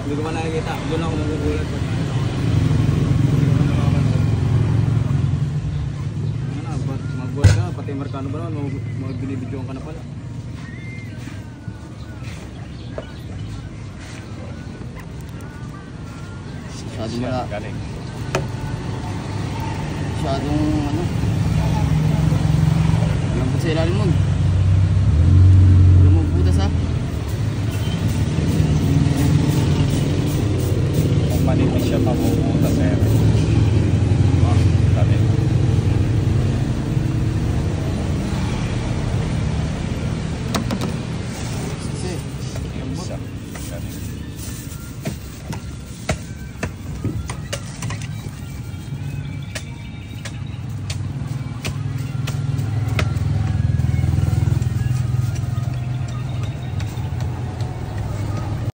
Hindi ko pa nakikita. Doon ako nagugulat. Mag-boss ka, pati Marcano ba naman, mag-binibidyoan ka na pala. Masyadong wala. Masyadong ano. Lambot sa ilalim mo. Wala mo butas ha. Kung manipis siya pa mo.